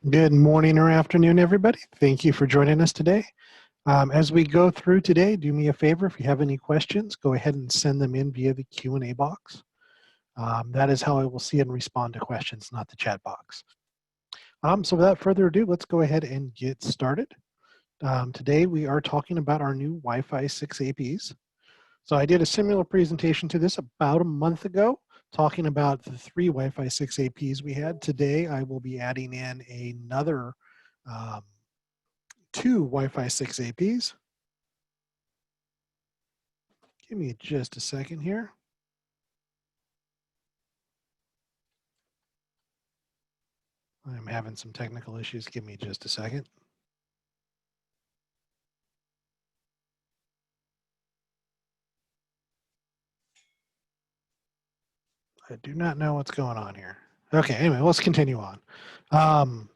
Good morning or afternoon, everybody. Thank you for joining us today. As we go through today, do me a favor. If you have any questions, go ahead and send them in via the Q&A box. That is how I will see and respond to questions, not the chat box. So without further ado, let's go ahead and get started. Today, we are talking about our new Wi-Fi 6 APs. So I did a similar presentation to this about a month ago, talking about the 3 Wi-Fi 6 APs we had. Today, I will be adding in another 2 Wi-Fi 6 APs. Give me just a second here. I'm having some technical issues. Give me just a second. I do not know what's going on here. Okay, anyway, let's continue on.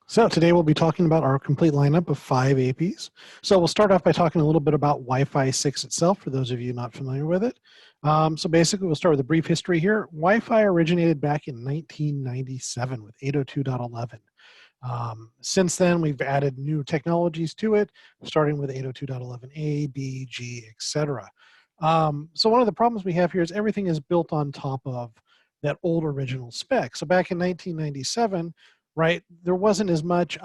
So today we'll be talking about our complete lineup of 5 APs. So we'll start off by talking a little bit about Wi-Fi 6 itself, for those of you not familiar with it. So basically, we'll start with a brief history here. Wi-Fi originated back in 1997 with 802.11. Since then, we've added new technologies to it, starting with 802.11a, b, g, etc. So one of the problems we have here is everything is built on top of that old original spec. So back in 1997, right, there wasn't as much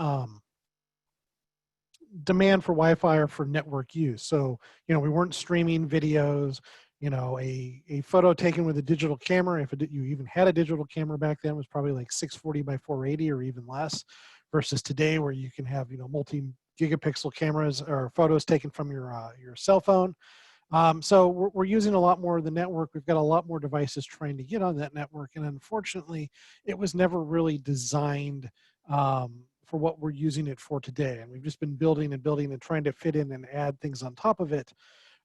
demand for Wi-Fi or for network use. So, we weren't streaming videos. A photo taken with a digital camera, if you even had a digital camera back then, was probably like 640 by 480 or even less, versus today where you can have, multi-gigapixel cameras or photos taken from your cell phone. So we're using a lot more of the network. We've got a lot more devices trying to get on that network. And unfortunately, it was never really designed for what we're using it for today. And we've just been building and trying to fit in and add things on top of it.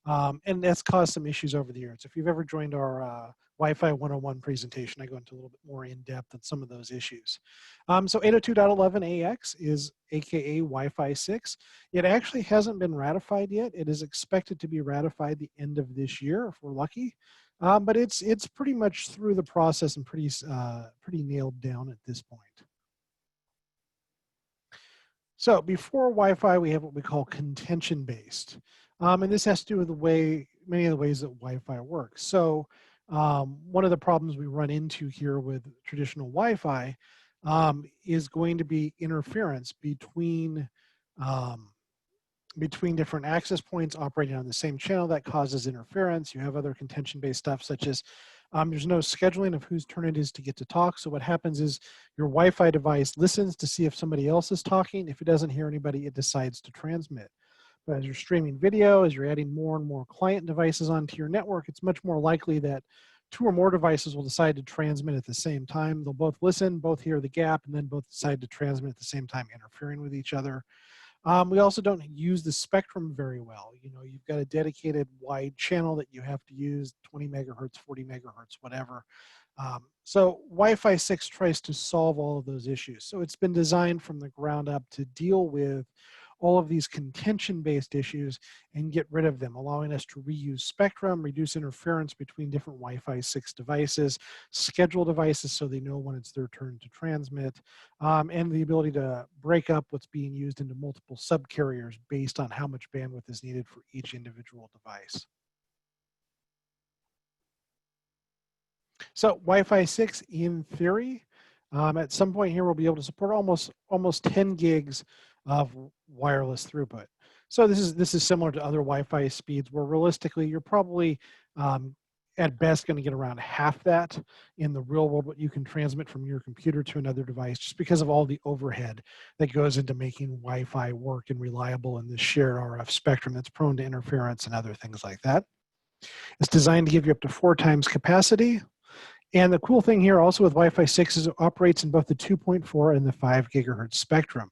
And that's caused some issues over the years. If you've ever joined our Wi-Fi 101 presentation, I go into a little bit more in depth on some of those issues. So 802.11ax is AKA Wi-Fi 6. It actually hasn't been ratified yet. It is expected to be ratified the end of this year, if we're lucky. But it's pretty much through the process and pretty nailed down at this point. So before Wi-Fi, we have what we call contention-based. And this has to do with many of the ways that Wi-Fi works. So one of the problems we run into here with traditional Wi-Fi is going to be interference between different access points operating on the same channel. That causes interference. You have other contention-based stuff such as there's no scheduling of whose turn it is to get to talk. So what happens is your Wi-Fi device listens to see if somebody else is talking. If it doesn't hear anybody, it decides to transmit. But as you're streaming video, as you're adding more and more client devices onto your network, it's much more likely that 2 or more devices will decide to transmit at the same time. They'll both listen, both hear the gap, and then both decide to transmit at the same time, interfering with each other. We also don't use the spectrum very well. You've got a dedicated wide channel that you have to use, 20 megahertz, 40 megahertz, whatever. So Wi-Fi 6 tries to solve all of those issues. So it's been designed from the ground up to deal with all of these contention-based issues and get rid of them, allowing us to reuse spectrum, reduce interference between different Wi-Fi 6 devices, schedule devices so they know when it's their turn to transmit, and the ability to break up what's being used into multiple subcarriers based on how much bandwidth is needed for each individual device. So Wi-Fi 6, in theory, at some point here, we'll be able to support almost 10 gigs of wireless throughput. So this is similar to other Wi-Fi speeds where realistically you're probably at best going to get around half that in the real world what you can transmit from your computer to another device, just because of all the overhead that goes into making Wi-Fi work and reliable in this shared RF spectrum that's prone to interference and other things like that. It's designed to give you up to 4 times capacity. And the cool thing here also with Wi-Fi 6 is it operates in both the 2.4 and the 5 gigahertz spectrum.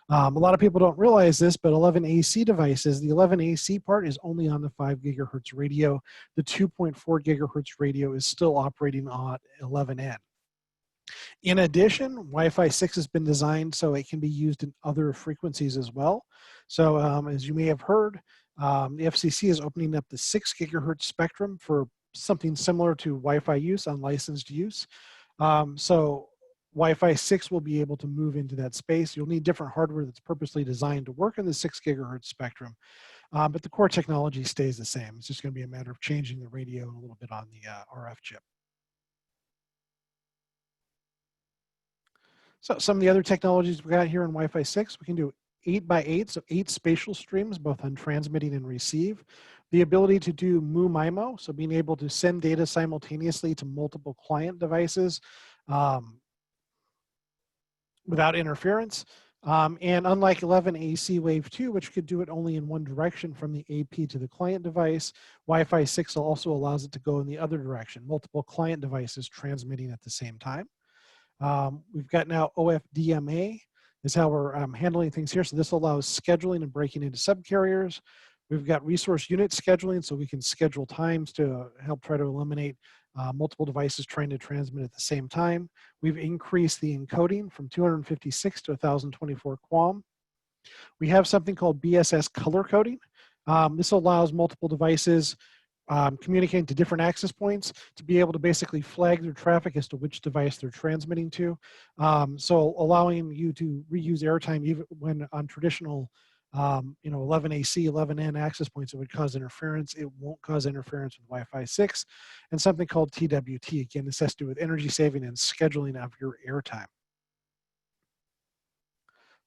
A lot of people don't realize this, but 11AC devices, the 11AC part is only on the 5 gigahertz radio. The 2.4 gigahertz radio is still operating on 11N. In addition, Wi-Fi 6 has been designed so it can be used in other frequencies as well. So as you may have heard, the FCC is opening up the 6 gigahertz spectrum for something similar to Wi-Fi use, unlicensed use. So Wi-Fi 6 will be able to move into that space. You'll need different hardware that's purposely designed to work in the 6 gigahertz spectrum, but the core technology stays the same. It's just going to be a matter of changing the radio and a little bit on the RF chip. So some of the other technologies we got here in Wi-Fi 6, we can do 8x8, so 8 spatial streams, both on transmitting and receive. The ability to do MU-MIMO, so being able to send data simultaneously to multiple client devices without interference. And unlike 11AC Wave 2, which could do it only in one direction from the AP to the client device, Wi-Fi 6 also allows it to go in the other direction, multiple client devices transmitting at the same time. We've got now OFDMA is how we're handling things here. So this allows scheduling and breaking into subcarriers. We've got resource unit scheduling, so we can schedule times to help try to eliminate multiple devices trying to transmit at the same time. We've increased the encoding from 256 to 1024 QAM. We have something called BSS color coding. This allows multiple devices communicating to different access points to be able to basically flag their traffic as to which device they're transmitting to. So allowing you to reuse airtime even when on traditional 11AC, 11N access points, it would cause interference. It won't cause interference with Wi-Fi 6. And something called TWT. Again, this has to do with energy saving and scheduling of your airtime.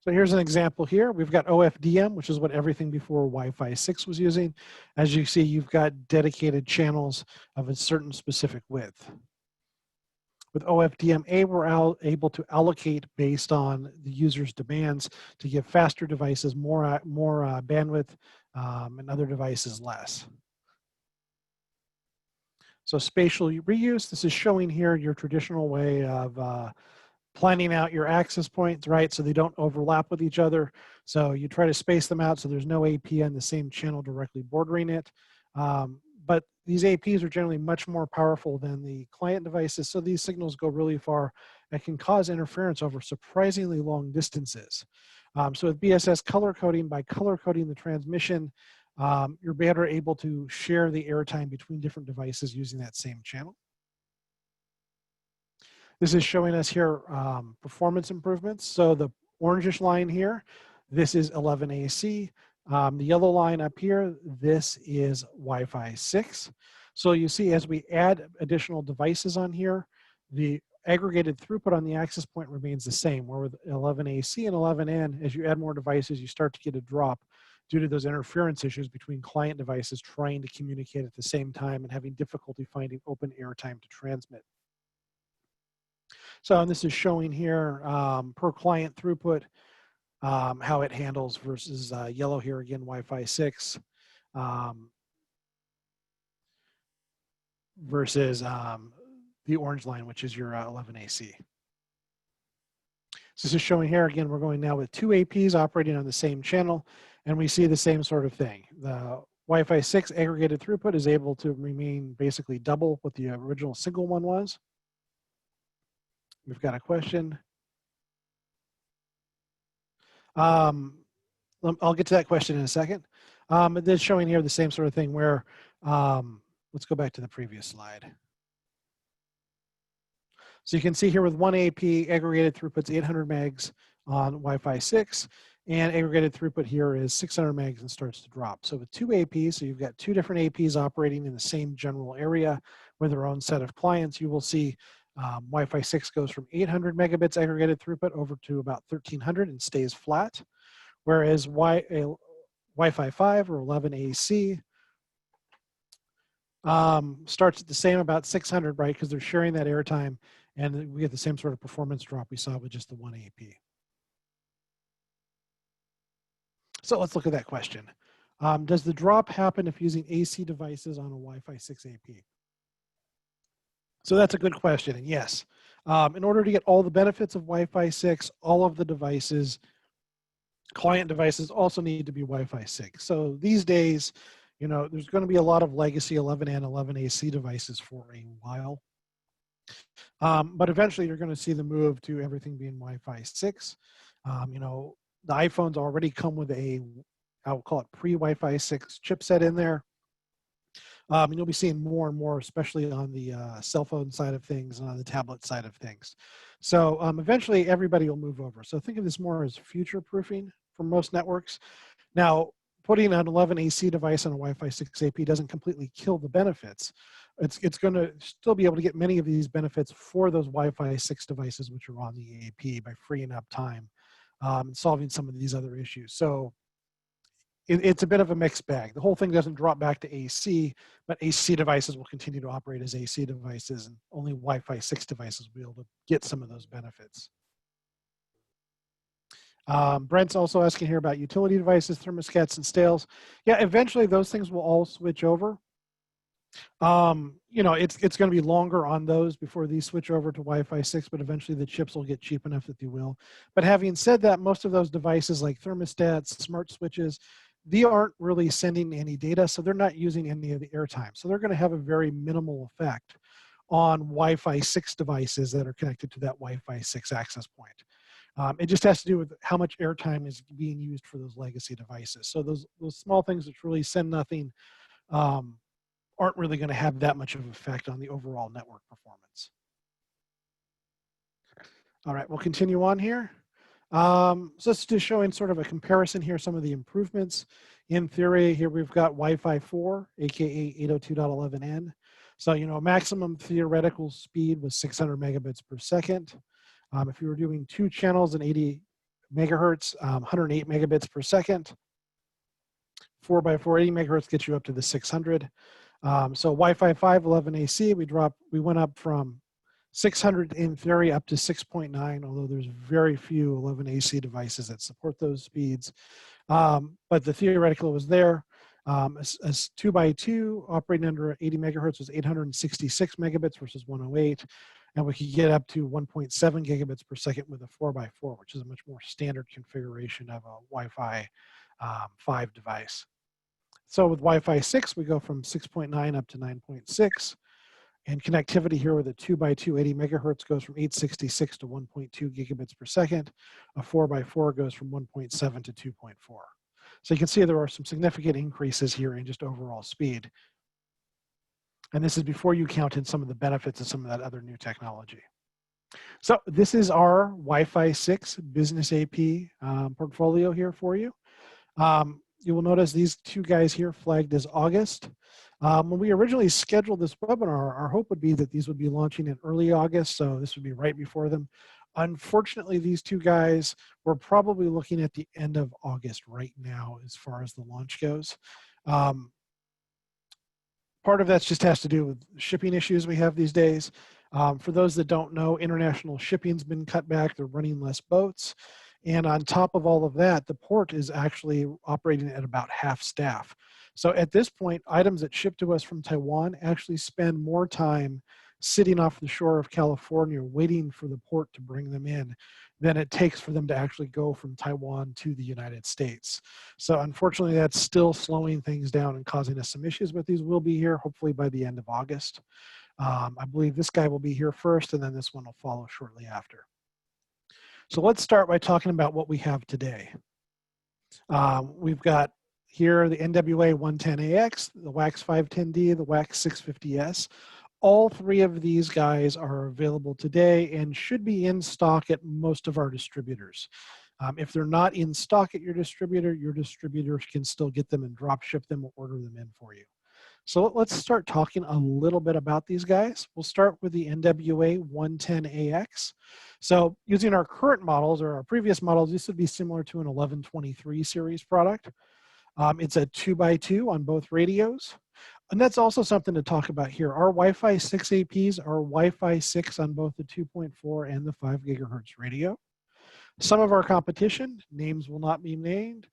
So here's an example here. We've got OFDM, which is what everything before Wi-Fi 6 was using. As you see, you've got dedicated channels of a certain specific width. With OFDMA, we're able to allocate based on the user's demands to give faster devices more bandwidth and other devices less. So spatial reuse, this is showing here your traditional way of planning out your access points, right? So they don't overlap with each other. So you try to space them out so there's no AP on the same channel directly bordering it. But these APs are generally much more powerful than the client devices. So these signals go really far and can cause interference over surprisingly long distances. So with BSS color coding, by color coding the transmission, you're better able to share the airtime between different devices using that same channel. This is showing us here performance improvements. So the orangish line here, this is 11AC. The yellow line up here, this is Wi-Fi 6. So you see as we add additional devices on here, the aggregated throughput on the access point remains the same, where with 11AC and 11N, as you add more devices, you start to get a drop due to those interference issues between client devices trying to communicate at the same time and having difficulty finding open airtime to transmit. So and this is showing here per client throughput, how it handles versus yellow here again, Wi-Fi 6 versus the orange line, which is your 11AC. So this is showing here again, we're going now with 2 APs operating on the same channel, and we see the same sort of thing. The Wi-Fi 6 aggregated throughput is able to remain basically double what the original single one was. We've got a question. I'll get to that question in a second. This is showing here the same sort of thing where, let's go back to the previous slide. So you can see here with one AP, aggregated throughput's 800 megs on Wi-Fi 6, and aggregated throughput here is 600 megs and starts to drop. So with 2 APs, so you've got 2 different APs operating in the same general area with their own set of clients, you will see Wi-Fi 6 goes from 800 megabits aggregated throughput over to about 1300 and stays flat, whereas Wi-Fi 5 or 11AC starts at the same about 600, right? Because they're sharing that airtime, and we get the same sort of performance drop we saw with just the one AP. So let's look at that question. Does the drop happen if using AC devices on a Wi-Fi 6 AP? So that's a good question, and yes. In order to get all the benefits of Wi-Fi 6, all of the devices, client devices also need to be Wi-Fi 6. So these days, there's going to be a lot of legacy 11N, 11AC devices for a while. But eventually you're going to see the move to everything being Wi-Fi 6. The iPhones already come with I'll call it pre-Wi-Fi 6 chipset in there. And you'll be seeing more and more, especially on the cell phone side of things and on the tablet side of things. So eventually everybody will move over. So think of this more as future proofing for most networks. Now, putting an 11 AC device on a Wi-Fi 6 AP doesn't completely kill the benefits. It's going to still be able to get many of these benefits for those Wi-Fi 6 devices, which are on the AP, by freeing up time and solving some of these other issues. So it's a bit of a mixed bag. The whole thing doesn't drop back to AC, but AC devices will continue to operate as AC devices, and only Wi-Fi 6 devices will be able to get some of those benefits. Brent's also asking here about utility devices, thermostats, and stales. Yeah, eventually those things will all switch over. You know, it's going to be longer on those before these switch over to Wi-Fi 6, but eventually the chips will get cheap enough that they will. But having said that, most of those devices like thermostats, smart switches, they aren't really sending any data, so they're not using any of the airtime. So they're going to have a very minimal effect on Wi-Fi 6 devices that are connected to that Wi-Fi 6 access point. It just has to do with how much airtime is being used for those legacy devices. So those small things that really send nothing aren't really going to have that much of an effect on the overall network performance. All right, we'll continue on here. So it's just showing sort of a comparison here, some of the improvements. In theory, here we've got Wi-Fi 4, aka 802.11n. So, you know, maximum theoretical speed was 600 megabits per second. If you were doing 2 channels and 80 megahertz, 108 megabits per second. 4x4, 80 megahertz gets you up to the 600. So Wi-Fi 5, 11 AC, we went up from 600 in theory up to 6.9, although there's very few 11 AC devices that support those speeds. But the theoretical was there. As 2x2 operating under 80 megahertz was 866 megabits versus 108. And we could get up to 1.7 gigabits per second with a 4x4, which is a much more standard configuration of a Wi-Fi 5 device. So with Wi-Fi 6, we go from 6.9 up to 9.6. And connectivity here with a 2x2 80 megahertz goes from 866 to 1.2 gigabits per second. A 4x4 goes from 1.7 to 2.4. So you can see there are some significant increases here in just overall speed. And this is before you count in some of the benefits of some of that other new technology. So this is our Wi-Fi 6 business AP portfolio here for you. You will notice these 2 guys here flagged as August. When we originally scheduled this webinar, our hope would be that these would be launching in early August, so this would be right before them. Unfortunately, these 2 guys, we're probably looking at the end of August right now as far as the launch goes. Part of that just has to do with shipping issues we have these days. For those that don't know, international shipping's been cut back. They're running less boats. And on top of all of that, the port is actually operating at about half staff. So at this point, items that ship to us from Taiwan actually spend more time sitting off the shore of California waiting for the port to bring them in than it takes for them to actually go from Taiwan to the United States. So unfortunately, that's still slowing things down and causing us some issues, but these will be here hopefully by the end of August. I believe this guy will be here first, and then this one will follow shortly after. So let's start by talking about what we have today. We've got here the NWA110AX, the WAX510D, the WAX650S. All 3 of these guys are available today and should be in stock at most of our distributors. If they're not in stock at your distributor can still get them and drop ship them or order them in for you. So let's start talking a little bit about these guys. We'll start with the NWA110AX. So using our current models or our previous models, this would be similar to an 1123 series product. It's a 2x2 on both radios. And that's also something to talk about here. Our Wi-Fi 6 APs are Wi-Fi 6 on both the 2.4 and the 5 gigahertz radio. Some of our competition, names will not be named,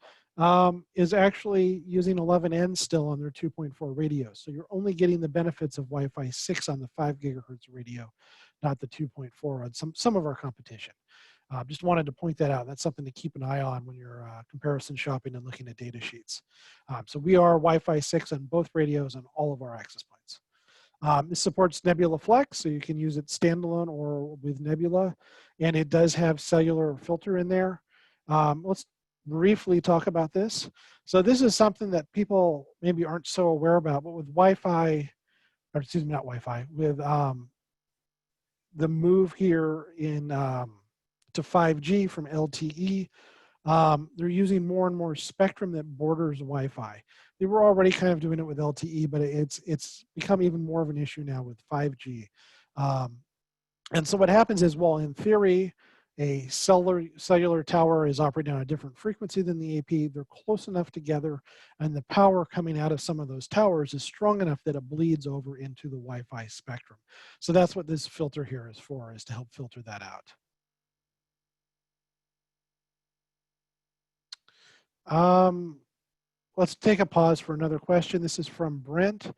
is actually using 11N still on their 2.4 radios. So you're only getting the benefits of Wi-Fi 6 on the 5 gigahertz radio, not the 2.4 on some of our competition. Just wanted to point that out. That's something to keep an eye on when you're comparison shopping and looking at data sheets. So we are Wi-Fi 6 on both radios on all of our access points. This supports Nebula Flex, so you can use it standalone or with Nebula. And it does have cellular filter in there. Let's briefly talk about this. So this is something that people maybe aren't so aware about, but with Wi-Fi, or excuse me, not Wi-Fi, with the move here in to 5G from LTE, they're using more and more spectrum that borders Wi-Fi. They were already kind of doing it with LTE, but it's become even more of an issue now with 5G. And so what happens is, well, in theory, a cellular tower is operating on a different frequency than the AP. They're close enough together, and the power coming out of some of those towers is strong enough that it bleeds over into the Wi-Fi spectrum. So that's what this filter here is for, is to help filter that out. Let's take a pause for another question. This is from Brent.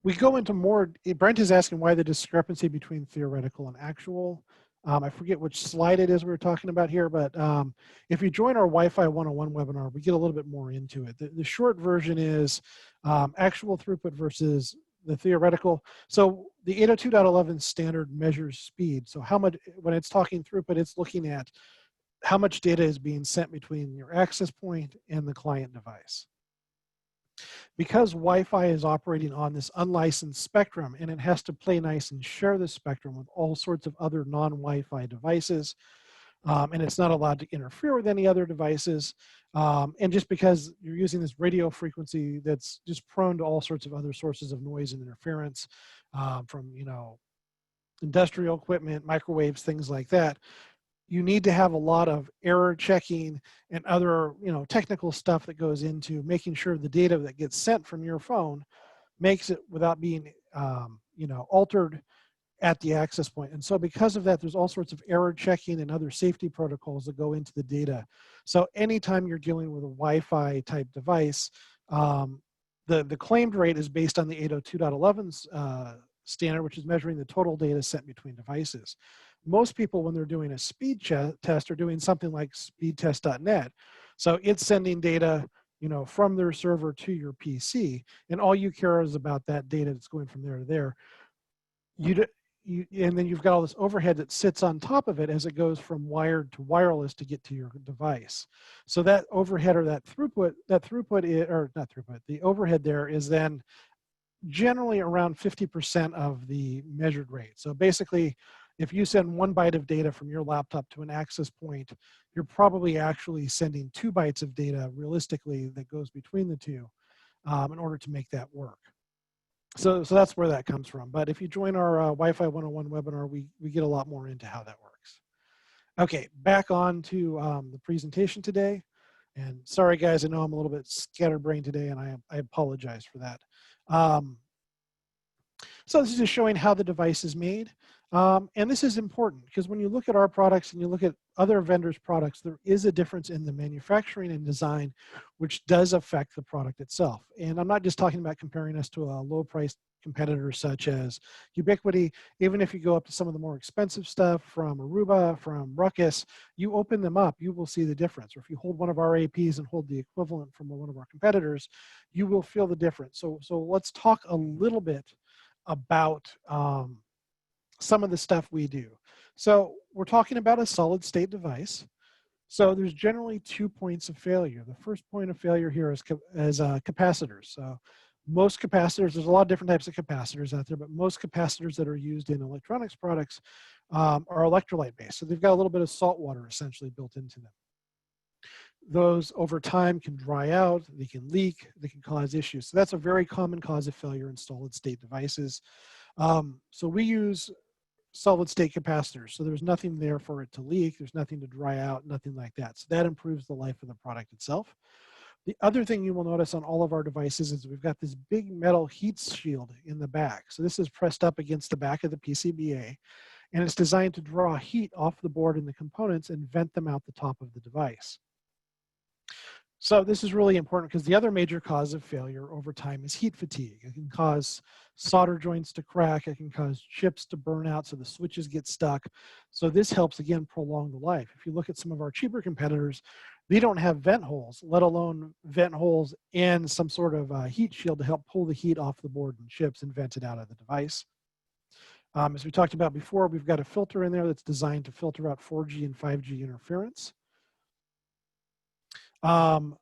We go into more, Brent is asking why the discrepancy between theoretical and actual. I forget which slide it is we were talking about here, but if you join our Wi-Fi 101 webinar, we get a little bit more into it. The short version is actual throughput versus the theoretical. So the 802.11 standard measures speed. So how much, when it's talking throughput, it's looking at how much data is being sent between your access point and the client device. Because Wi-Fi is operating on this unlicensed spectrum, and it has to play nice and share the spectrum with all sorts of other non-Wi-Fi devices, and it's not allowed to interfere with any other devices, and just because you're using this radio frequency that's just prone to all sorts of other sources of noise and interference, from, you know, industrial equipment, microwaves, things like that, you need to have a lot of error checking and other, you know, technical stuff that goes into making sure the data that gets sent from your phone makes it without being, you know, altered at the access point. And so because of that, there's all sorts of error checking and other safety protocols that go into the data. So anytime you're dealing with a Wi-Fi type device, the claimed rate is based on the 802.11's standard, which is measuring the total data sent between devices. Most people, when they're doing a speed test, are doing something like speedtest.net. So it's sending data, you know, from their server to your PC, and all you care is about that data that's going from there to there. And then you've got all this overhead that sits on top of it as it goes from wired to wireless to get to your device. So that overhead, or that throughput, the overhead there is then generally around 50% of the measured rate. So basically, if you send 1 byte of data from your laptop to an access point, you're probably actually sending 2 bytes of data realistically that goes between the two in order to make that work. So that's where that comes from. But if you join our Wi-Fi 101 webinar, we get a lot more into how that works. Okay, back on to the presentation today. And sorry guys, I know I'm a little bit scatterbrained today, and I apologize for that. So this is just showing how the device is made. And this is important because when you look at our products and you look at other vendors' products, there is a difference in the manufacturing and design, which does affect the product itself. And I'm not just talking about comparing us to a low-priced competitor such as Ubiquiti. Even if you go up to some of the more expensive stuff from Aruba, from Ruckus, you open them up, you will see the difference. Or if you hold one of our APs and hold the equivalent from one of our competitors, you will feel the difference. So let's talk a little bit about some of the stuff we do. So we're talking about a solid state device. So there's generally 2 points of failure. The first point of failure here is capacitors. So most capacitors, there's a lot of different types of capacitors out there, but most capacitors that are used in electronics products are electrolyte based. So they've got a little bit of salt water essentially built into them. Those over time can dry out, they can leak, they can cause issues. So that's a very common cause of failure in solid state devices. So we use solid state capacitors. So there's nothing there for it to leak. There's nothing to dry out, nothing like that. So that improves the life of the product itself. The other thing you will notice on all of our devices is we've got this big metal heat shield in the back. So this is pressed up against the back of the PCBA, and it's designed to draw heat off the board and the components and vent them out the top of the device. So this is really important because the other major cause of failure over time is heat fatigue. It can cause solder joints to crack. It can cause chips to burn out so the switches get stuck. So this helps, again, prolong the life. If you look at some of our cheaper competitors, they don't have vent holes, let alone vent holes and some sort of heat shield to help pull the heat off the board and chips and vent it out of the device. As we talked about before, we've got a filter in there that's designed to filter out 4G and 5G interference. Um,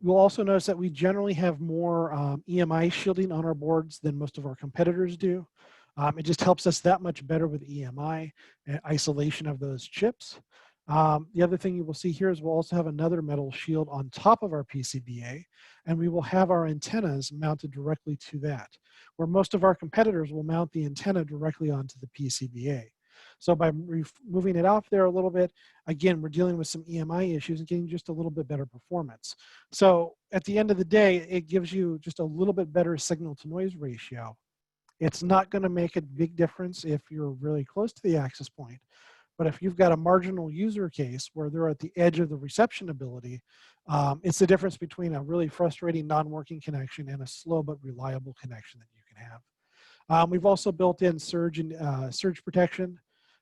You'll also notice that we generally have more EMI shielding on our boards than most of our competitors do. It just helps us that much better with EMI and isolation of those chips. The other thing you will see here is we'll also have another metal shield on top of our PCBA, and we will have our antennas mounted directly to that, where most of our competitors will mount the antenna directly onto the PCBA. So by moving it off there a little bit, again, we're dealing with some EMI issues and getting just a little bit better performance. So at the end of the day, it gives you just a little bit better signal to noise ratio. It's not going to make a big difference if you're really close to the access point. But if you've got a marginal user case where they're at the edge of the reception ability, it's the difference between a really frustrating non-working connection and a slow but reliable connection that you can have. We've also built in surge protection.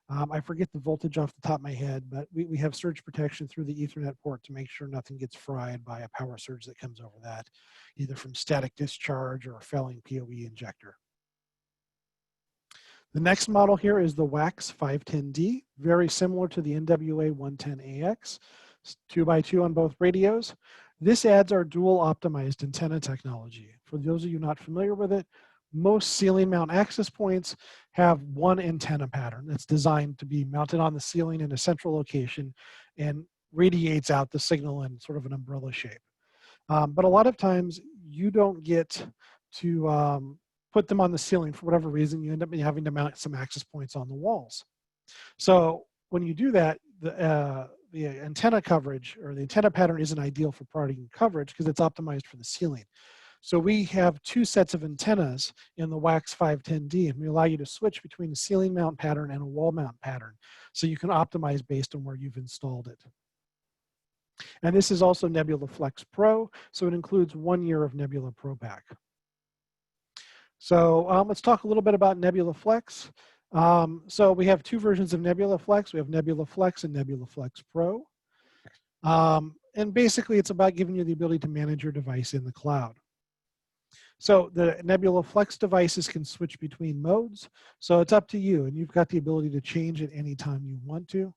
I forget the voltage off the top of my head, but we have surge protection through the Ethernet port to make sure nothing gets fried by a power surge that comes over that, either from static discharge or a failing PoE injector. The next model here is the WAX510D, very similar to the NWA110AX, 2x2 on both radios. This adds our dual optimized antenna technology. For those of you not familiar with it, most ceiling mount access points have one antenna pattern that's designed to be mounted on the ceiling in a central location and radiates out the signal in sort of an umbrella shape. But a lot of times you don't get to put them on the ceiling for whatever reason. You end up having to mount some access points on the walls. So when you do that, the antenna coverage or the antenna pattern isn't ideal for providing coverage because it's optimized for the ceiling. So we have two sets of antennas in the WAX510D, and we allow you to switch between a ceiling mount pattern and a wall mount pattern. So you can optimize based on where you've installed it. And this is also Nebula Flex Pro, so it includes 1 year of Nebula Pro Pack. So let's talk a little bit about Nebula Flex. So we have two versions of Nebula Flex. We have Nebula Flex and Nebula Flex Pro. And basically, it's about giving you the ability to manage your device in the cloud. So the Nebula Flex devices can switch between modes. So it's up to you, and you've got the ability to change it anytime you want to.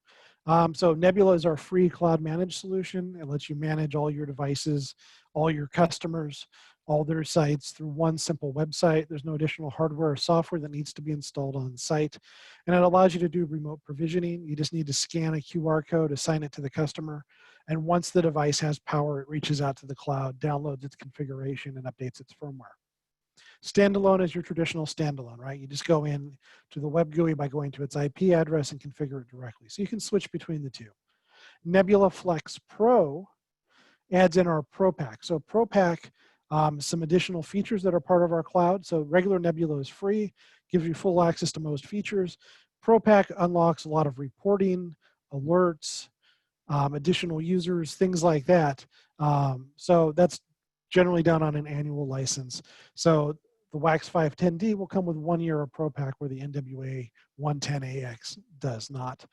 So Nebula is our free cloud managed solution. It lets you manage all your devices, all your customers, all their sites through one simple website. There's no additional hardware or software that needs to be installed on site. And it allows you to do remote provisioning. You just need to scan a QR code, assign it to the customer. And once the device has power, it reaches out to the cloud, downloads its configuration, and updates its firmware. Standalone is your traditional standalone, right? You just go in to the web GUI by going to its IP address and configure it directly. So you can switch between the two. Nebula Flex Pro adds in our Pro Pack. So Pro Pack, some additional features that are part of our cloud. So regular Nebula is free, gives you full access to most features. Pro Pack unlocks a lot of reporting, alerts, additional users, things like that. So that's generally done on an annual license. So the WAX510D will come with 1 year of Pro Pack where the NWA110AX does not.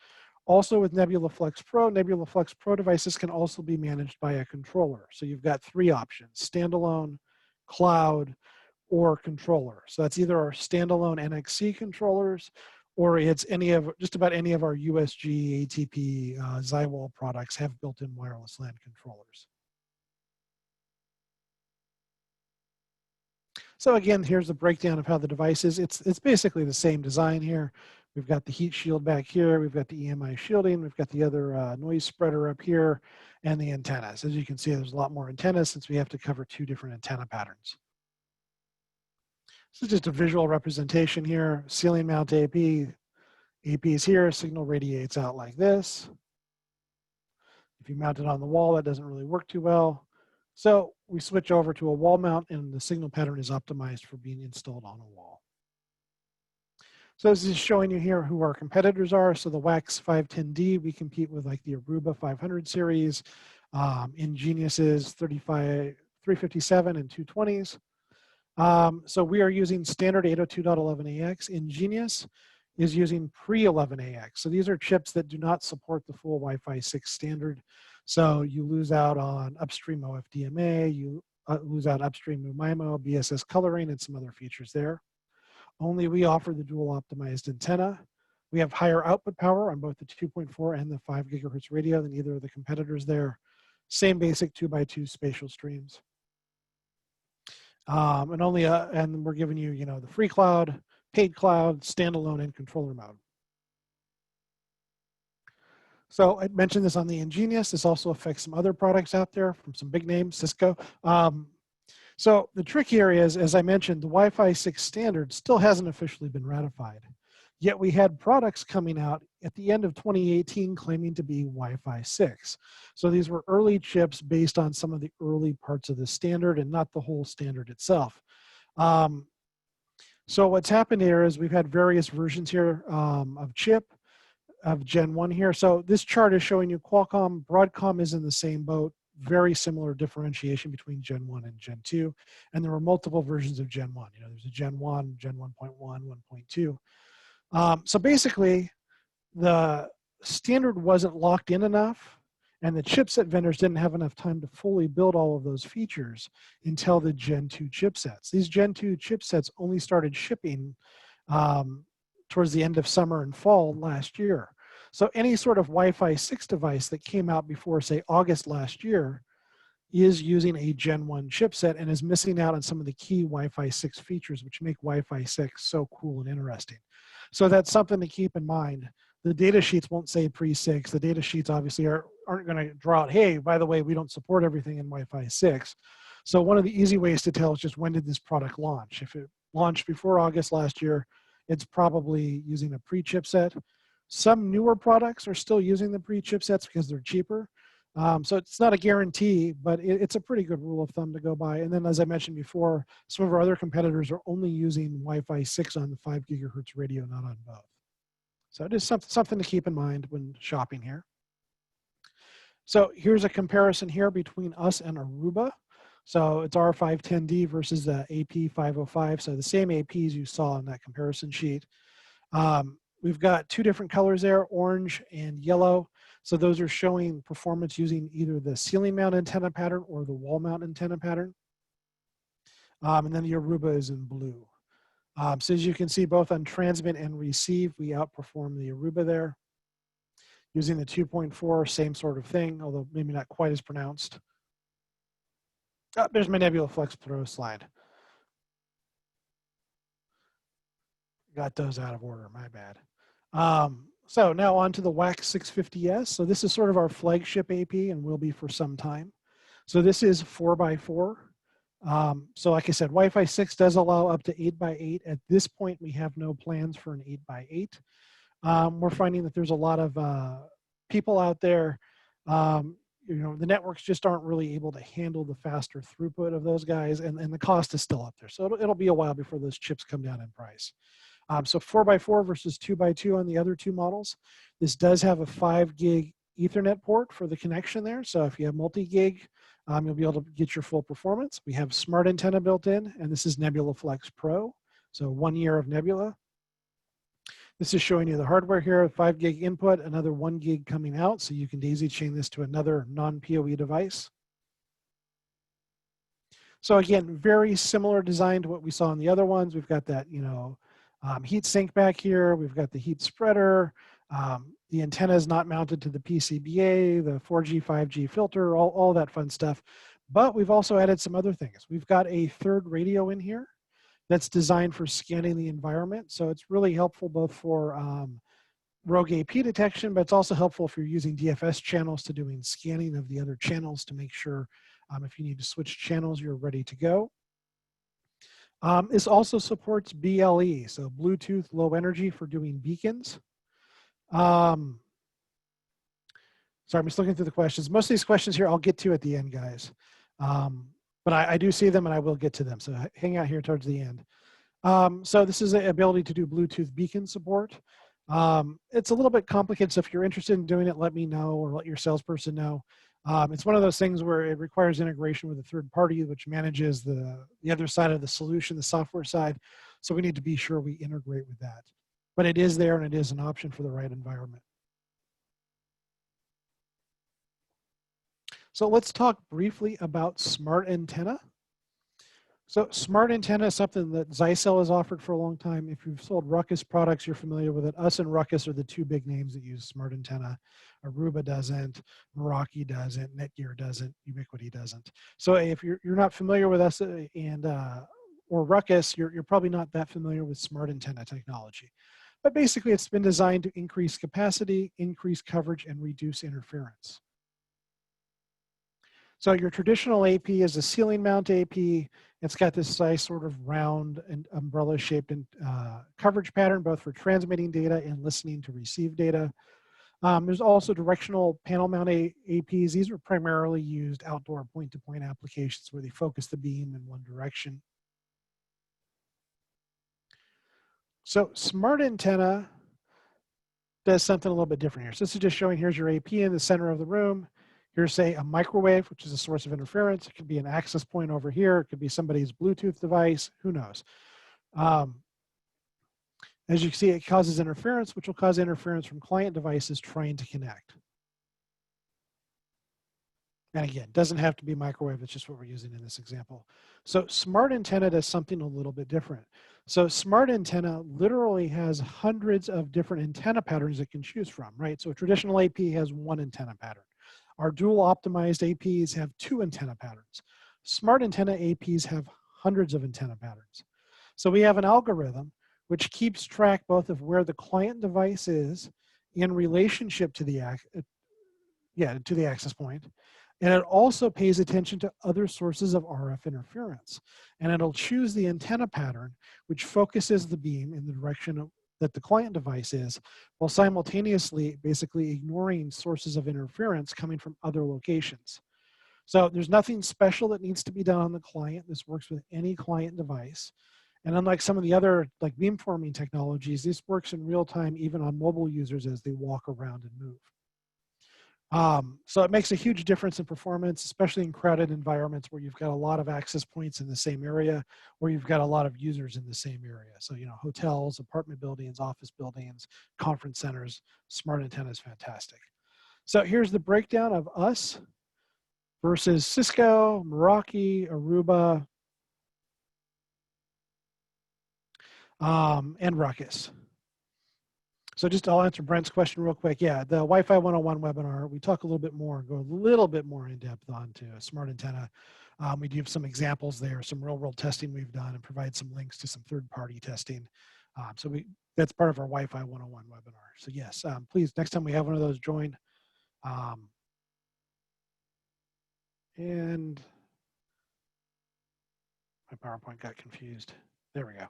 Also with Nebula Flex Pro devices can also be managed by a controller. So you've got three options: standalone, cloud, or controller. So that's either our standalone NXC controllers, or it's just about any of our USG, ATP, Zyxel products have built-in wireless LAN controllers. So again, here's the breakdown of how the device is. It's basically the same design here. We've got the heat shield back here. We've got the EMI shielding. We've got the other noise spreader up here and the antennas. As you can see, there's a lot more antennas since we have to cover two different antenna patterns. This is just a visual representation here. Ceiling mount AP. AP is here. Signal radiates out like this. If you mount it on the wall, that doesn't really work too well. So we switch over to a wall mount, and the signal pattern is optimized for being installed on a wall. So this is showing you here who our competitors are. So the WAX510D, we compete with like the Aruba 500 series, Ingenius's 357 and 220s. So we are using standard 802.11ax. Ingenius is using pre-11ax. So these are chips that do not support the full Wi-Fi 6 standard. So you lose out on upstream OFDMA, you lose out upstream MIMO, BSS coloring, and some other features there. Only we offer the dual optimized antenna. We have higher output power on both the 2.4 and the 5 gigahertz radio than either of the competitors there. Same basic 2x2 spatial streams. And we're giving you, the free cloud, paid cloud, standalone, and controller mode. So I mentioned this on the Ingenious. This also affects some other products out there from some big names, Cisco. So the trick here is, as I mentioned, the Wi-Fi 6 standard still hasn't officially been ratified. Yet we had products coming out at the end of 2018 claiming to be Wi-Fi 6. So these were early chips based on some of the early parts of the standard and not the whole standard itself. So what's happened here is we've had various versions here of chip, of Gen 1 here. So this chart is showing you Qualcomm, Broadcom is in the same boat, very similar differentiation between Gen 1 and Gen 2. And there were multiple versions of Gen 1. There's a Gen 1, Gen 1.1, 1.2. So basically, the standard wasn't locked in enough, and the chipset vendors didn't have enough time to fully build all of those features until the Gen 2 chipsets. These Gen 2 chipsets only started shipping towards the end of summer and fall last year. So any sort of Wi-Fi 6 device that came out before, say, August last year is using a Gen 1 chipset and is missing out on some of the key Wi-Fi 6 features, which make Wi-Fi 6 so cool and interesting. So that's something to keep in mind. The data sheets won't say pre-6. The data sheets obviously aren't going to draw out, hey, by the way, we don't support everything in Wi-Fi 6. So one of the easy ways to tell is just when did this product launch? If it launched before August last year, it's probably using a pre-chipset. Some newer products are still using the pre-chipsets because they're cheaper. So it's not a guarantee, but it's a pretty good rule of thumb to go by. And then, as I mentioned before, some of our other competitors are only using Wi-Fi 6 on the 5 gigahertz radio, not on both. So it is something to keep in mind when shopping here. So here's a comparison here between us and Aruba. So it's R510D versus the AP505. So the same APs you saw in that comparison sheet. We've got two different colors there, orange and yellow. So those are showing performance using either the ceiling mount antenna pattern or the wall mount antenna pattern. And then the Aruba is in blue. So as you can see, both on transmit and receive, we outperform the Aruba there. Using the 2.4, same sort of thing, although maybe not quite as pronounced. Oh, there's my Nebula Flex Pro slide. Got those out of order, my bad. So now on to the WAX650S. So this is sort of our flagship AP and will be for some time. So this is 4x4. So like I said, Wi-Fi 6 does allow up to 8x8. At this point, we have no plans for an 8x8. We're finding that there's a lot of people out there, the networks just aren't really able to handle the faster throughput of those guys, and the cost is still up there. So it'll be a while before those chips come down in price. So 4x4 versus 2x2 on the other two models. This does have a 5 gig Ethernet port for the connection there. So if you have multi-gig, you'll be able to get your full performance. We have smart antenna built in, and this is Nebula Flex Pro. So 1 year of Nebula. This is showing you the hardware here, 5 gig input, another 1 gig coming out. So you can daisy chain this to another non-PoE device. So again, very similar design to what we saw in the other ones. We've got that, heat sink back here. We've got the heat spreader. The antenna is not mounted to the PCBA, the 4G, 5G filter, all that fun stuff. But we've also added some other things. We've got a third radio in here that's designed for scanning the environment. So it's really helpful both for rogue AP detection, but it's also helpful if you're using DFS channels to doing scanning of the other channels to make sure if you need to switch channels, you're ready to go. This also supports BLE, so Bluetooth Low Energy for doing beacons. Sorry, I'm just looking through the questions. Most of these questions here I'll get to at the end, guys. But I do see them and I will get to them. So hang out here towards the end. So this is the ability to do Bluetooth beacon support. It's a little bit complicated. So if you're interested in doing it, let me know or let your salesperson know. It's one of those things where it requires integration with a third party, which manages the other side of the solution, the software side. So we need to be sure we integrate with that. But it is there and it is an option for the right environment. So let's talk briefly about smart antenna. So smart antenna is something that Zyxel has offered for a long time. If you've sold Ruckus products, you're familiar with it. Us and Ruckus are the two big names that use smart antenna. Aruba doesn't, Meraki doesn't, Netgear doesn't, Ubiquiti doesn't. So if you're not familiar with us or Ruckus, you're probably not that familiar with smart antenna technology. But basically, it's been designed to increase capacity, increase coverage, and reduce interference. So your traditional AP is a ceiling mount AP. It's got this nice sort of round and umbrella shaped coverage pattern, both for transmitting data and listening to receive data. There's also directional panel mount APs. These are primarily used outdoor point-to-point applications where they focus the beam in one direction. So smart antenna does something a little bit different here. So this is just showing, here's your AP in the center of the room. Here's, say, a microwave, which is a source of interference. It could be an access point over here. It could be somebody's Bluetooth device. Who knows? As you can see, it causes interference, which will cause interference from client devices trying to connect. And again, it doesn't have to be microwave. It's just what we're using in this example. So smart antenna does something a little bit different. So smart antenna literally has hundreds of different antenna patterns it can choose from, right? So a traditional AP has one antenna pattern. Our dual optimized APs have two antenna patterns. Smart antenna APs have hundreds of antenna patterns. So we have an algorithm which keeps track both of where the client device is in relationship to the access point. And it also pays attention to other sources of RF interference. And it'll choose the antenna pattern, which focuses the beam in the direction that the client device is, while simultaneously basically ignoring sources of interference coming from other locations. So there's nothing special that needs to be done on the client. This works with any client device. And unlike some of the other like beamforming technologies, this works in real time even on mobile users as they walk around and move. So it makes a huge difference in performance, especially in crowded environments where you've got a lot of access points in the same area, or you've got a lot of users in the same area. So, you know, hotels, apartment buildings, office buildings, conference centers, smart antenna is fantastic. So here's the breakdown of us versus Cisco, Meraki, Aruba, and Ruckus. So just I'll answer Brent's question real quick. Yeah, the Wi-Fi 101 webinar, we talk a little bit more and go a little bit more in depth onto a smart antenna. We do have some examples there, some real world testing we've done, and provide some links to some third-party testing. That's part of our Wi-Fi 101 webinar. So yes, please, next time we have one of those, join. And my PowerPoint got confused. There we go.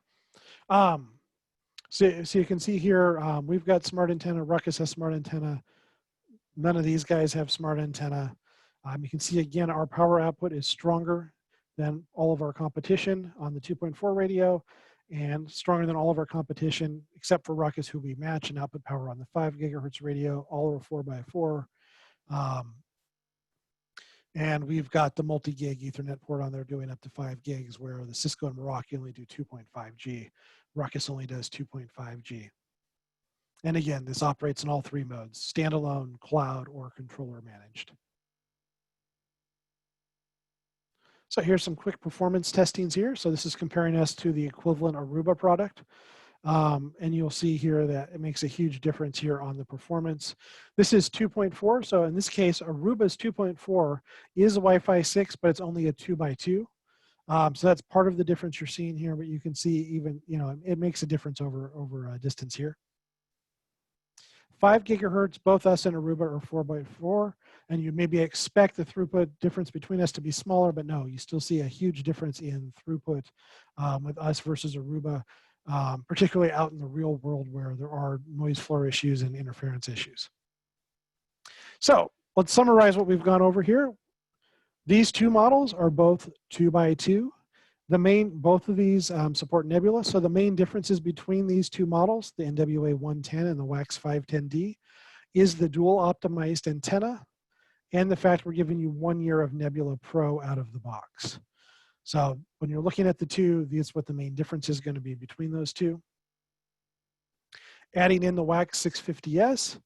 So you can see here, we've got smart antenna, Ruckus has smart antenna. None of these guys have smart antenna. You can see again, our power output is stronger than all of our competition on the 2.4 radio and stronger than all of our competition, except for Ruckus, who we match in output power on the 5 gigahertz radio, all over 4x4. And we've got the multi-gig Ethernet port on there doing up to 5 gigs, where the Cisco and Meraki only do 2.5G. Ruckus only does 2.5G. And again, this operates in all three modes: standalone, cloud, or controller managed. So here's some quick performance testings here. So this is comparing us to the equivalent Aruba product. And you'll see here that it makes a huge difference here on the performance. This is 2.4. So in this case, Aruba's 2.4 is a Wi-Fi 6, but it's only a 2x2. So that's part of the difference you're seeing here, but you can see even, you know, it makes a difference over distance here. 5 gigahertz, both us and Aruba are 4x4, and you maybe expect the throughput difference between us to be smaller, but no, you still see a huge difference in throughput with us versus Aruba, particularly out in the real world where there are noise floor issues and interference issues. So let's summarize what we've gone over here. These two models are both 2x2. Both of these support Nebula. So the main differences between these two models, the NWA110 and the WAX510D, is the dual optimized antenna and the fact we're giving you 1 year of Nebula Pro out of the box. So when you're looking at the two, that's what the main difference is going to be between those two. Adding in the WAX650S,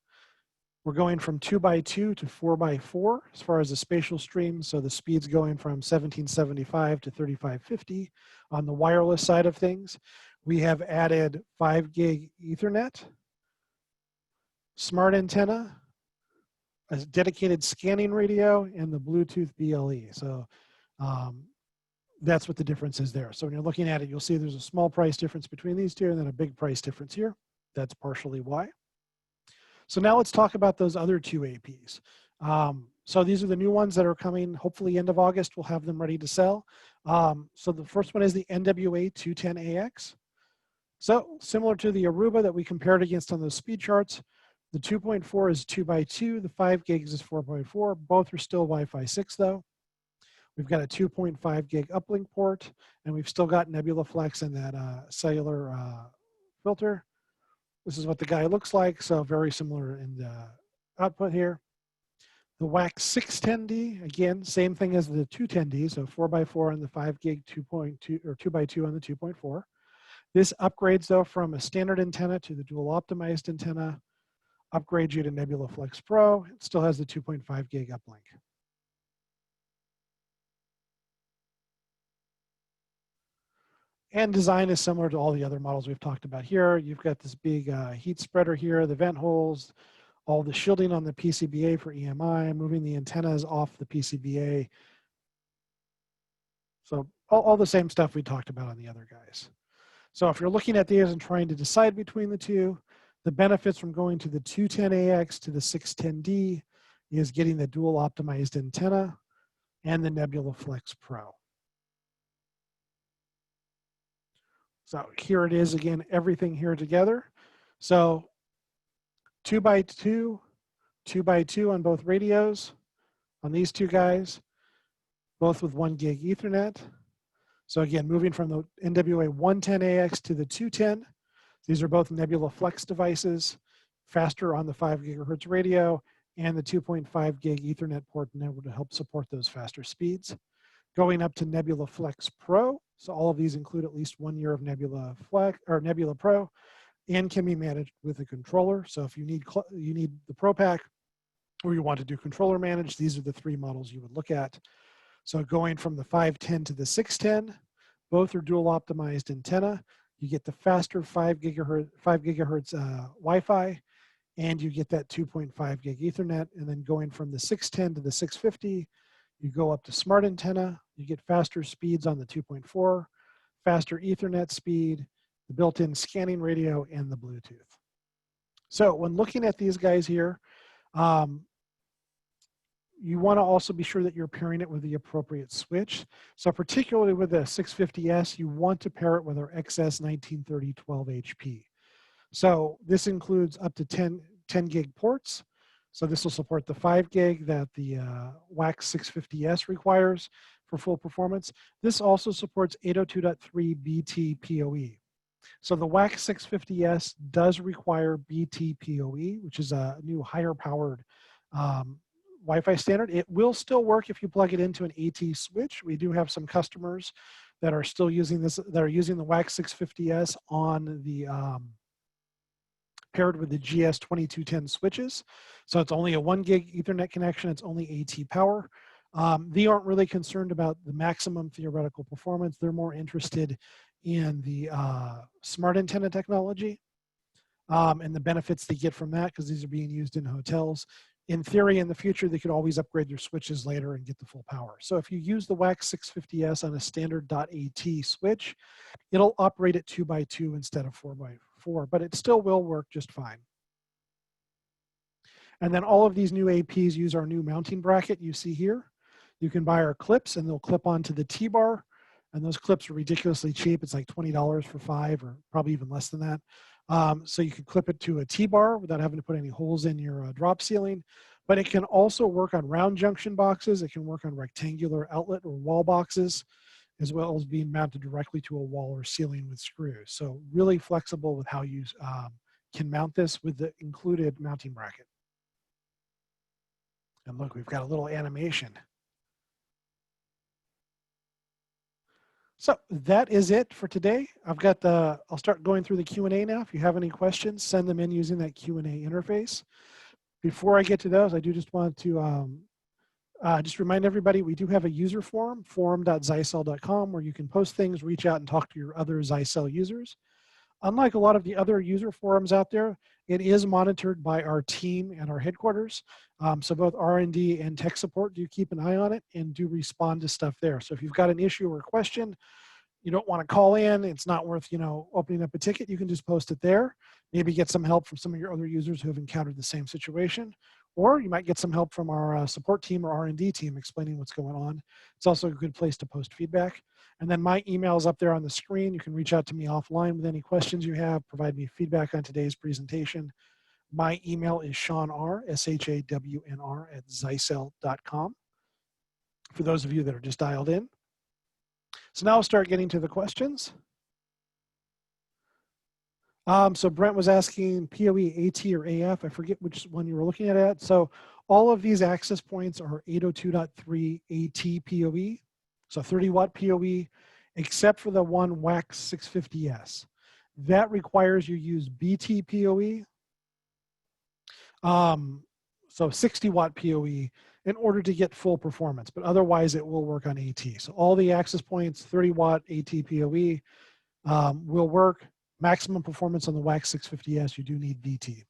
We're going from 2x2 to 4x4 as far as the spatial stream. So the speed's going from 1775 to 3550 on the wireless side of things. We have added 5 gig Ethernet, smart antenna, a dedicated scanning radio, and the Bluetooth BLE. So that's what the difference is there. So when you're looking at it, you'll see there's a small price difference between these two and then a big price difference here. That's partially why. So now let's talk about those other two APs. So these are the new ones that are coming, hopefully end of August, we'll have them ready to sell. So the first one is the NWA210AX. So similar to the Aruba that we compared against on those speed charts, the 2.4 is 2x2, the 5 gigs is 4.4. Both are still Wi-Fi 6 though. We've got a 2.5 gig uplink port, and we've still got Nebula Flex and that cellular filter. This is what the guy looks like, so very similar in the output here. The WAX510D, again, same thing as the 210D, so 4x4 on the 5 gig, 2.2 or 2x2 on the 2.4. This upgrades though from a standard antenna to the dual optimized antenna, upgrades you to Nebula Flex Pro. It still has the 2.5 gig uplink. And design is similar to all the other models we've talked about here. You've got this big heat spreader here, the vent holes, all the shielding on the PCBA for EMI, moving the antennas off the PCBA. So all the same stuff we talked about on the other guys. So if you're looking at these and trying to decide between the two, the benefits from going to the 210AX to the 610D is getting the dual optimized antenna and the Nebula Flex Pro. So here it is again, everything here together. So 2x2, 2x2 on both radios, on these two guys, both with 1 gig Ethernet. So again, moving from the NWA110AX to the 210, these are both Nebula Flex devices, faster on the 5 gigahertz radio and the 2.5 gig Ethernet port in order to help support those faster speeds. Going up to Nebula Flex Pro, so all of these include at least 1 year of Nebula Flex or Nebula Pro, and can be managed with a controller. So if you need the Pro Pack, or you want to do controller managed, these are the 3 models you would look at. So going from the 510 to the 610, both are dual optimized antenna. You get the faster 5 gigahertz Wi-Fi, and you get that 2.5 gig Ethernet. And then going from the 610 to the 650, you go up to smart antenna, you get faster speeds on the 2.4, faster Ethernet speed, the built-in scanning radio, and the Bluetooth. So when looking at these guys here, you want to also be sure that you're pairing it with the appropriate switch. So particularly with the 650S, you want to pair it with our XS1930 12 HP. So this includes up to 10 gig ports. So this will support the 5 gig that the WAX650S requires for full performance. This also supports 802.3 BT PoE. So the WAX650S does require BT PoE, which is a new higher powered Wi-Fi standard. It will still work if you plug it into an AT switch. We do have some customers that are still using this, that are using the WAX650S on the paired with the GS2210 switches. So it's only a 1 gig Ethernet connection. It's only AT power. They aren't really concerned about the maximum theoretical performance. They're more interested in the smart antenna technology and the benefits they get from that, because these are being used in hotels. In theory, in the future, they could always upgrade their switches later and get the full power. So if you use the WAX650S on a standard .AT switch, it'll operate at 2x2 instead of 4x4, but it still will work just fine. And then all of these new APs use our new mounting bracket you see here. You can buy our clips and they'll clip onto the T-bar. And those clips are ridiculously cheap. It's like $20 for 5, or probably even less than that. So you can clip it to a T-bar without having to put any holes in your drop ceiling. But it can also work on round junction boxes. It can work on rectangular outlet or wall boxes, as well as being mounted directly to a wall or ceiling with screws. So really flexible with how you can mount this with the included mounting bracket. And look, we've got a little animation. So that is it for today. I'll start going through the Q&A now. If you have any questions, send them in using that Q&A interface. Before I get to those, I do just want to just remind everybody, we do have a user forum, forum.zyxel.com, where you can post things, reach out and talk to your other Zyxel users. Unlike a lot of the other user forums out there, it is monitored by our team and our headquarters. So both R&D and tech support do keep an eye on it and do respond to stuff there. So if you've got an issue or a question, you don't want to call in, it's not worth, opening up a ticket, you can just post it there. Maybe get some help from some of your other users who have encountered the same situation. Or you might get some help from our support team or R&D team explaining what's going on. It's also a good place to post feedback. And then my email is up there on the screen. You can reach out to me offline with any questions you have, provide me feedback on today's presentation. My email is ShawnR, SHAWNR @Zyxel.com. For those of you that are just dialed in. So now I'll start getting to the questions. So Brent was asking PoE, AT, or AF. I forget which one you were looking at. So all of these access points are 802.3 AT PoE, so 30 watt PoE, except for the one WAX650S. That requires you use BT PoE, so 60 watt PoE, in order to get full performance, but otherwise it will work on AT. So all the access points, 30 watt AT PoE will work. Maximum performance on the WAX650S, you do need BT.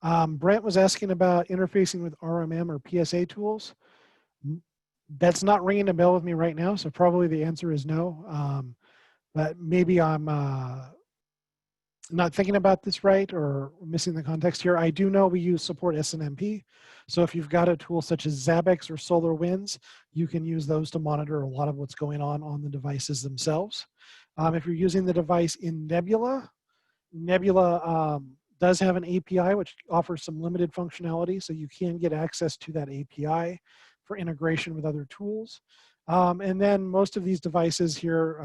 Brent was asking about interfacing with RMM or PSA tools. That's not ringing a bell with me right now, so probably the answer is no. But maybe I'm not thinking about this right or missing the context here. I do know we use support SNMP. So if you've got a tool such as Zabbix or SolarWinds, you can use those to monitor a lot of what's going on the devices themselves. If you're using the device in Nebula, Nebula does have an API which offers some limited functionality, so you can get access to that API for integration with other tools. And then most of these devices here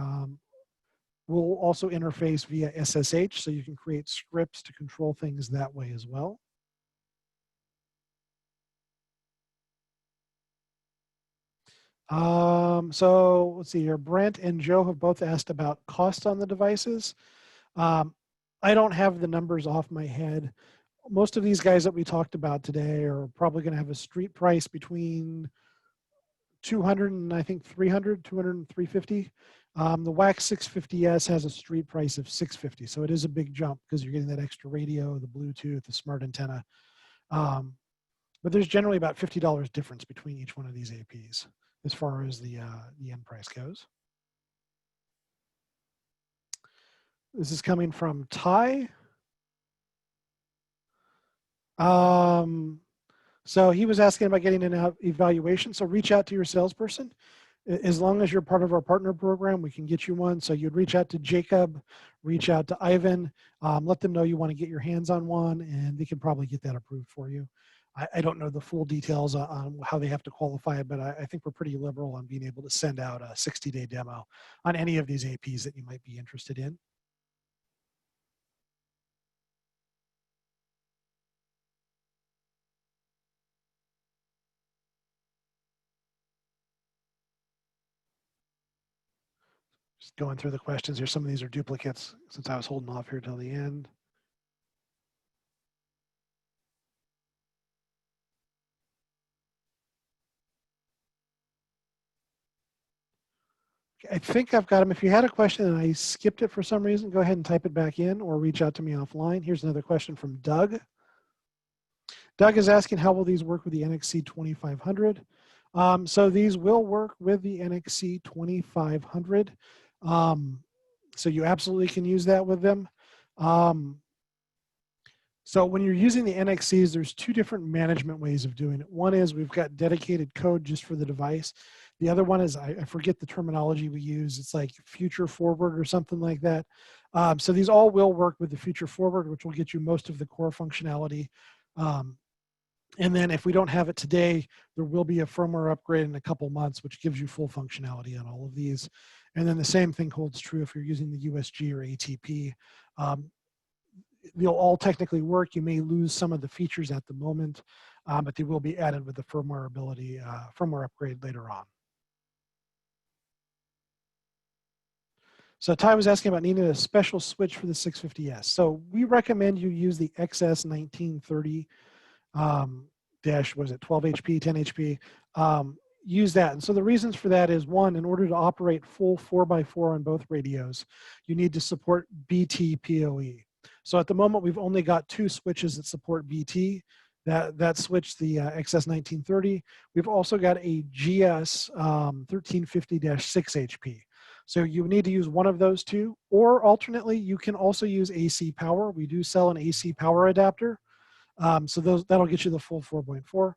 will also interface via SSH, so you can create scripts to control things that way as well. So let's see here. Brent and Joe have both asked about cost on the devices. I don't have the numbers off my head. Most of these guys that we talked about today are probably going to have a street price between 200 and I think 300, 200 and 350. The WAX650S has a street price of 650, so it is a big jump because you're getting that extra radio, the Bluetooth, the smart antenna. But there's generally about $50 difference between each one of these APs as far as the end price goes. This is coming from Ty. So he was asking about getting an evaluation. So reach out to your salesperson. As long as you're part of our partner program, we can get you one. So you'd reach out to Jacob, reach out to Ivan, let them know you want to get your hands on one, and they can probably get that approved for you. I don't know the full details on how they have to qualify it, but I think we're pretty liberal on being able to send out a 60-day demo on any of these APs that you might be interested in. Just going through the questions here. Some of these are duplicates since I was holding off here till the end. I think I've got them. If you had a question and I skipped it for some reason, go ahead and type it back in or reach out to me offline. Here's another question from Doug. Doug is asking, how will these work with the NXC 2500? So these will work with the NXC 2500. So you absolutely can use that with them. So when you're using the NXCs, there's two different management ways of doing it. One is we've got dedicated code just for the device. The other one is, I forget the terminology we use. It's like future forward or something like that. So these all will work with the future forward, which will get you most of the core functionality. And then if we don't have it today, there will be a firmware upgrade in a couple months, which gives you full functionality on all of these. And then the same thing holds true if you're using the USG or ATP. They'll all technically work. You may lose some of the features at the moment, but they will be added with the firmware firmware upgrade later on. So Ty was asking about needing a special switch for the 650S. So we recommend you use the XS1930 dash, was it 12 HP, 10 HP? Use that. And so the reasons for that is, one, in order to operate full 4x4 on both radios, you need to support BT PoE. So at the moment, we've only got 2 switches that support BT. That switch, the XS1930. We've also got a GS 1350-6 HP. So you need to use one of those 2, or alternately, you can also use AC power. We do sell an AC power adapter. So that'll get you the full 4.4.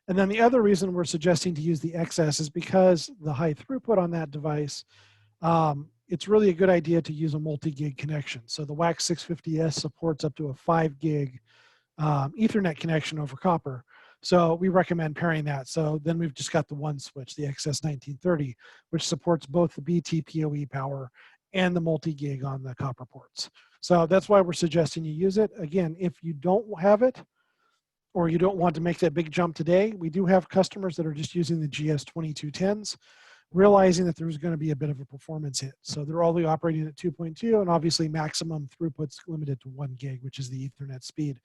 And then the other reason we're suggesting to use the XS is because the high throughput on that device, it's really a good idea to use a multi-gig connection. So the WAX650S supports up to a 5 gig Ethernet connection over copper. So we recommend pairing that. So then we've just got the one switch, the XS1930, which supports both the BT PoE power and the multi-gig on the copper ports. So that's why we're suggesting you use it. Again, if you don't have it, or you don't want to make that big jump today, we do have customers that are just using the GS2210s, realizing that there's going to be a bit of a performance hit. So they're only operating at 2.2, and obviously maximum throughput's limited to 1 gig, which is the Ethernet speed.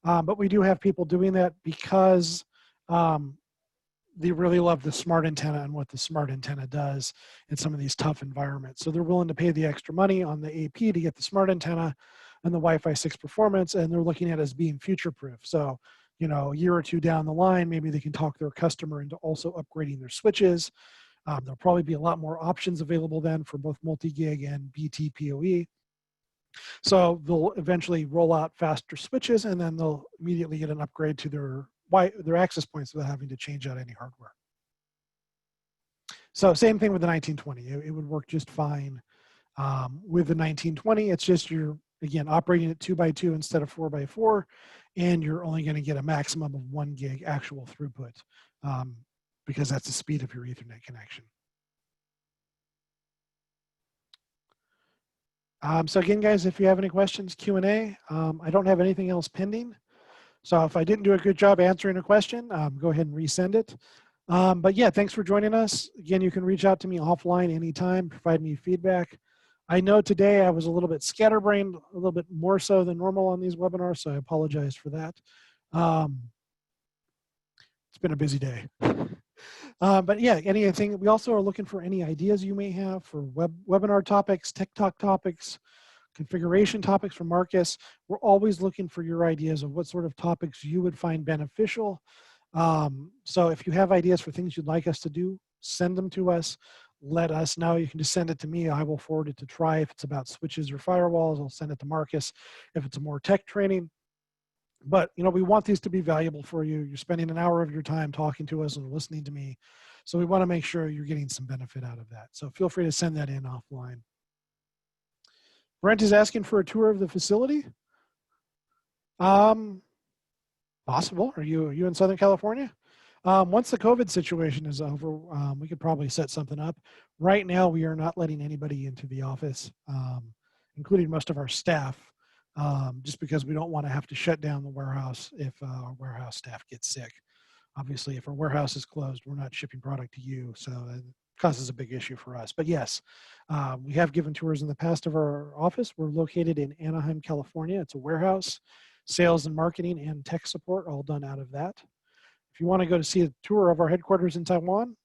But we do have people doing that because they really love the smart antenna and what the smart antenna does in some of these tough environments. So they're willing to pay the extra money on the AP to get the smart antenna and the Wi-Fi 6 performance, and they're looking at it as being future-proof. So, you know, a year or 2 down the line, maybe they can talk their customer into also upgrading their switches. There'll probably be a lot more options available then for both multi-gig and BT PoE. So they'll eventually roll out faster switches, and then they'll immediately get an upgrade to their access points without having to change out any hardware. So same thing with the 1920. It would work just fine with the 1920. It's just you're, again, operating at 2x2 instead of 4x4, and you're only going to get a maximum of 1 gig actual throughput because that's the speed of your Ethernet connection. So again, guys, if you have any questions, Q&A. I don't have anything else pending. So if I didn't do a good job answering a question, go ahead and resend it. But yeah, thanks for joining us. Again, you can reach out to me offline anytime, provide me feedback. I know today I was a little bit scatterbrained, a little bit more so than normal on these webinars, so I apologize for that. It's been a busy day. But yeah, anything. We also are looking for any ideas you may have for webinar topics, tech talk topics, configuration topics from Marcus. We're always looking for your ideas of what sort of topics you would find beneficial. So if you have ideas for things you'd like us to do, send them to us. Let us know. You can just send it to me. I will forward it to Try. If it's about switches or firewalls, I'll send it to Marcus. If it's a more tech training. But, you know, we want these to be valuable for you. You're spending an hour of your time talking to us and listening to me. So we want to make sure you're getting some benefit out of that. So feel free to send that in offline. Brent is asking for a tour of the facility. Possible. Are you in Southern California? Once the COVID situation is over, we could probably set something up. Right now, we are not letting anybody into the office, including most of our staff, just because we don't want to have to shut down the warehouse if our warehouse staff gets sick. Obviously, if our warehouse is closed, we're not shipping product to you, so it causes a big issue for us. But yes, we have given tours in the past of our office. We're located in Anaheim, California. It's a warehouse, sales and marketing and tech support all done out of that. If you want to go to see a tour of our headquarters in Taiwan,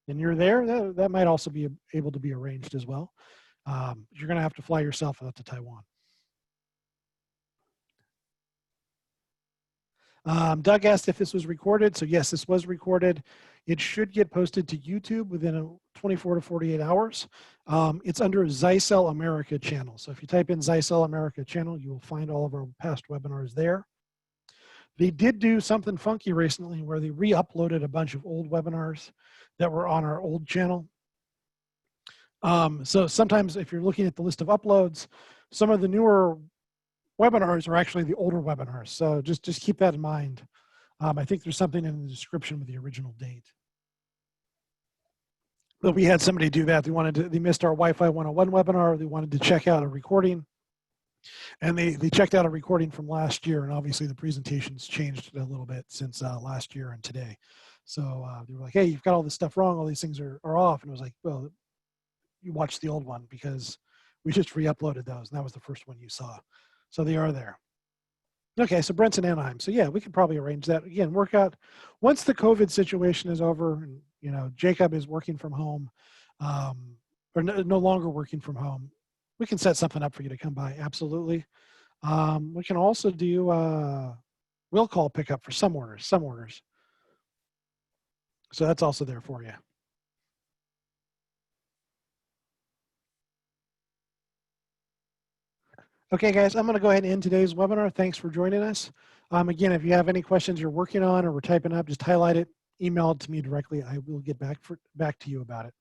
and you're there, that might also be able to be arranged as well. You're going to have to fly yourself out to Taiwan. Doug asked if this was recorded. So yes, this was recorded. It should get posted to YouTube within 24 to 48 hours. It's under Zyxel America channel. So if you type in Zyxel America channel, you will find all of our past webinars there. They did do something funky recently where they re-uploaded a bunch of old webinars that were on our old channel. So sometimes if you're looking at the list of uploads, some of the newer webinars are actually the older webinars. So just keep that in mind. I think there's something in the description with the original date. But we had somebody do that. They missed our Wi-Fi 101 webinar. They wanted to check out a recording. And they checked out a recording from last year, and obviously the presentation's changed a little bit since last year and today. So they were like, hey, you've got all this stuff wrong. All these things are off. And it was like, well, you watched the old one because we just re-uploaded those, and that was the first one you saw. So they are there. Okay, so Brent's in Anaheim. So yeah, we could probably arrange that. Again, work out, once the COVID situation is over and, you know, Jacob is working from home, or no longer working from home, we can set something up for you to come by, absolutely. We can also do will call pickup for some orders. So that's also there for you. Okay, guys, I'm going to go ahead and end today's webinar. Thanks for joining us. Again, if you have any questions you're working on or we're typing up, just highlight it, email it to me directly. I will get back to you about it.